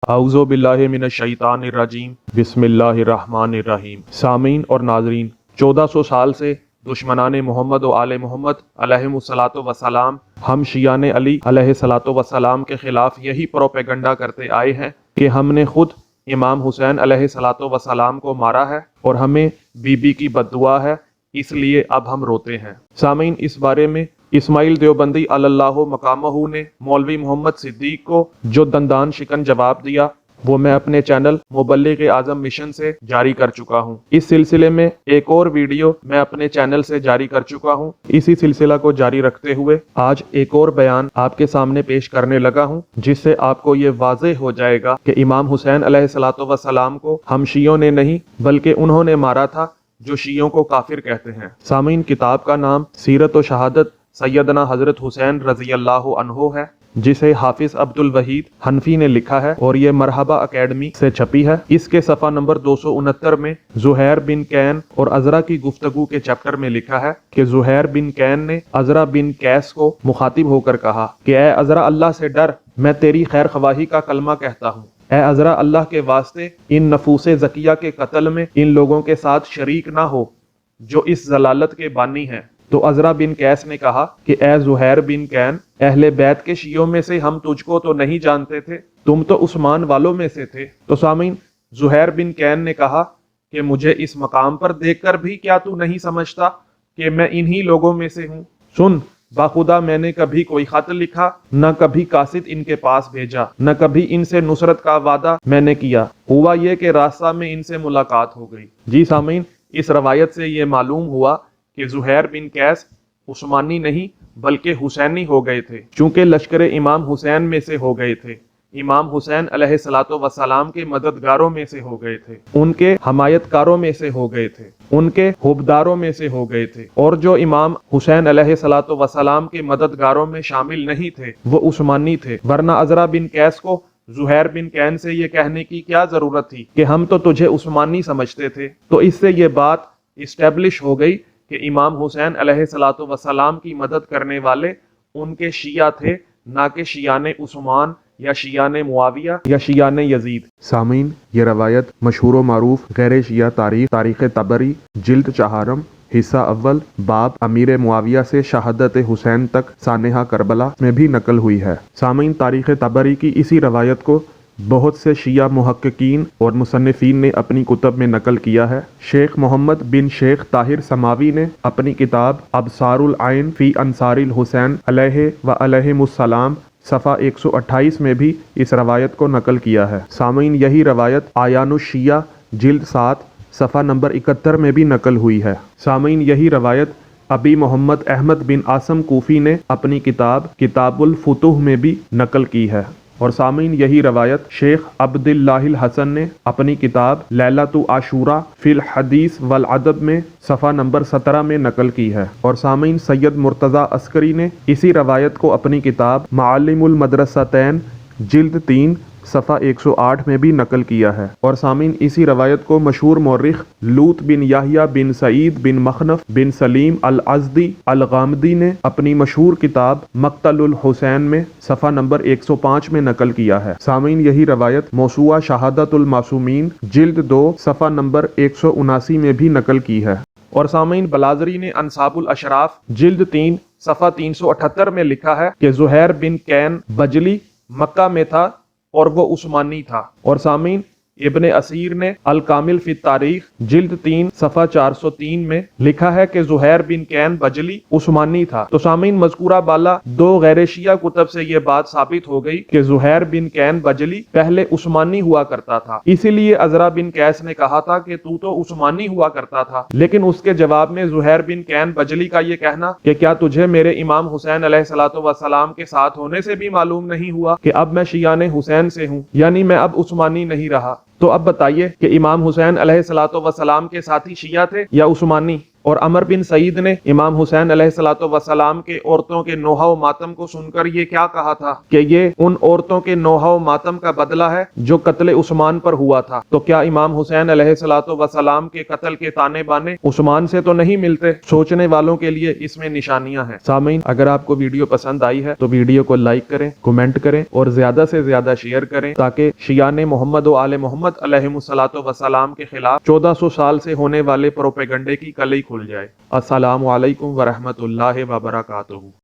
اعوذ باللہ من الشیطان الرجیم بسم اللہ الرحمن الرحیم۔ سامعین اور ناظرین، 1400 سال سے دشمنان محمد و آل محمد علیہم الصلاۃ وسلام ہم شیعان علی علیہ الصلاۃ وسلام کے خلاف یہی پروپیگنڈا کرتے آئے ہیں کہ ہم نے خود امام حسین علیہ الصلاۃ وسلام کو مارا ہے اور ہمیں بی بی کی بد دعا ہے، اس لیے اب ہم روتے ہیں۔ سامعین، اس بارے میں اسماعیل دیوبندی اللہ مقامہ نے مولوی محمد صدیق کو جو دندان شکن جواب دیا، وہ میں اپنے چینل مبلغ اعظم مشن سے جاری کر چکا ہوں۔ اس سلسلے میں ایک اور ویڈیو میں اپنے چینل سے جاری کر چکا ہوں۔ اسی سلسلہ کو جاری رکھتے ہوئے آج ایک اور بیان آپ کے سامنے پیش کرنے لگا ہوں، جس سے آپ کو یہ واضح ہو جائے گا کہ امام حسین علیہ الصلاۃ والسلام کو ہم شیعوں نے نہیں بلکہ انہوں نے مارا تھا جو شیعوں کو کافر کہتے ہیں۔ سامعین، کتاب کا نام سیرت و شہادت سیدنا حضرت حسین رضی اللہ عنہ ہے، جسے حافظ عبد الوحید حنفی نے لکھا ہے اور یہ مرحبا اکیڈمی سے چھپی ہے۔ اس کے صفحہ نمبر 269 میں زہیر بن کین اور عزرا کی گفتگو کے چیپٹر میں لکھا ہے کہ زہیر بن کین نے عزرا بن قیس کو مخاطب ہو کر کہا کہ اے عزرا، اللہ سے ڈر، میں تیری خیر خواہی کا کلمہ کہتا ہوں۔ اے عزرا، اللہ کے واسطے ان نفوس زکیہ کے قتل میں ان لوگوں کے ساتھ شریک نہ ہو جو اس ضلالت کے بانی ہیں۔ تو عزرا بن قیس نے کہا کہ اے زہیر بن کین، اہل بیت کے شیعوں میں سے ہم تجھ کو تو نہیں جانتے تھے، تم تو عثمان والوں میں سے تھے۔ تو سامعین، زہیر بن کین نے کہا کہ مجھے اس مقام پر دیکھ کر بھی کیا تو نہیں سمجھتا کہ میں انہی لوگوں میں سے ہوں؟ سن، باخدا میں نے کبھی کوئی خط لکھا، نہ کبھی قاصد ان کے پاس بھیجا، نہ کبھی ان سے نصرت کا وعدہ میں نے کیا، ہوا یہ کہ راستہ میں ان سے ملاقات ہو گئی۔ جی سامعین، اس روایت سے یہ معلوم ہوا کہ زہیر بن قیس عثمانی نہیں بلکہ حسینی ہو گئے تھے، چونکہ لشکر امام حسین میں سے ہو گئے تھے، امام حسین علیہ الصلاۃ والسلام کے مددگاروں میں سے ہو گئے تھے، ان کے حمایت کاروں میں سے ہو گئے تھے، ان کے حبداروں میں سے ہو گئے تھے، اور جو امام حسین علیہ الصلاۃ والسلام کے مددگاروں میں شامل نہیں تھے وہ عثمانی تھے۔ ورنہ عزرا بن قیس کو زہیر بن کین سے یہ کہنے کی کیا ضرورت تھی کہ ہم تو تجھے عثمانی سمجھتے تھے؟ تو اس سے یہ بات اسٹیبلش ہو گئی کہ امام حسین علیہ الصلاۃ والسلام کی مدد کرنے والے ان کے شیعہ تھے، نہ کہ شیعان عثمان یا شیعان معاویہ یا شیعان یزید۔ سامعین، یہ روایت مشہور و معروف غیر شیعہ تاریخ طبری جلد 4 حصہ اول باب امیر معاویہ سے شہادت حسین تک سانحہ کربلا میں بھی نقل ہوئی ہے۔ سامعین، تاریخ طبری کی اسی روایت کو بہت سے شیعہ محققین اور مصنفین نے اپنی کتب میں نقل کیا ہے۔ شیخ محمد بن شیخ طاہر سماوی نے اپنی کتاب ابصار العین فی انصار الحسین علیہ و علیہم السلام صفحہ 128 میں بھی اس روایت کو نقل کیا ہے۔ سامعین، یہی روایت آیان الشیعہ جلد 7 صفحہ نمبر 71 میں بھی نقل ہوئی ہے۔ سامعین، یہی روایت ابی محمد احمد بن عاصم کوفی نے اپنی کتاب الفتوح میں بھی نقل کی ہے۔ اور سامعین، یہی روایت شیخ عبد اللہ الحسن نے اپنی کتاب لیلۃ عاشوراء فی الحدیث والادب میں صفحہ نمبر 17 میں نقل کی ہے۔ اور سامعین، سید مرتضی عسکری نے اسی روایت کو اپنی کتاب معالم المدرستین جلد 3 صفحہ 108 میں بھی نقل کیا ہے۔ اور سامعین، اسی روایت کو مشہور مورخ لوط بن یحییٰ بن سعید بن مخنف بن سلیم الازدی الغامدی نے اپنی مشہور کتاب مقتل الحسین میں صفحہ نمبر 105 میں نقل کیا ہے۔ سامعین، یہی روایت موسوعہ شہادت المعصومین جلد 2 صفحہ نمبر 179 میں بھی نقل کی ہے۔ اور سامعین، بلازری نے انصاب الاشراف جلد 3 صفحہ 378 میں لکھا ہے کہ زہیر بن کین بجلی مکہ میں تھا اور وہ عثمانی تھا۔ اور سامعین، ابن اسیر نے الکامل فی التاریخ جلد 3 صفحہ 403 میں لکھا ہے کہ زہیر بن کین بجلی عثمانی تھا۔ تو سامعین، مذکورہ بالا 2 غیر شیعہ کتب سے یہ بات ثابت ہو گئی کہ زہیر بن کین بجلی پہلے عثمانی ہوا کرتا تھا۔ اسی لیے عزرا بن قیس نے کہا تھا کہ تو عثمانی ہوا کرتا تھا، لیکن اس کے جواب میں زہیر بن کین بجلی کا یہ کہنا کہ کیا تجھے میرے امام حسین علیہ الصلاۃ والسلام کے ساتھ ہونے سے بھی معلوم نہیں ہوا کہ اب میں شیعان حسین سے ہوں، یعنی میں اب عثمانی نہیں رہا؟ تو اب بتائیے کہ امام حسین علیہ الصلاۃ والسلام کے ساتھی شیعہ تھے یا عثمانی؟ اور عمر بن سعید نے امام حسین علیہ الصلوۃ والسلام کے عورتوں کے نوحہ و ماتم کو سن کر یہ کیا کہا تھا کہ یہ ان عورتوں کے نوحہ و ماتم کا بدلہ ہے جو قتل عثمان پر ہوا تھا۔ تو کیا امام حسین علیہ الصلوۃ والسلام کے قتل کے تانے بانے عثمان سے تو نہیں ملتے؟ سوچنے والوں کے لیے اس میں نشانیاں ہیں۔ سامعین، اگر آپ کو ویڈیو پسند آئی ہے تو ویڈیو کو لائک کریں، کمنٹ کریں اور زیادہ سے زیادہ شیئر کریں تاکہ شیعان محمد و آل محمد علیہم الصلوۃ والسلام کے خلاف 1400 سال سے ہونے والے پروپیگنڈے کی کلئی کھل جائے۔ السلام علیکم ورحمۃ اللہ وبرکاتہ۔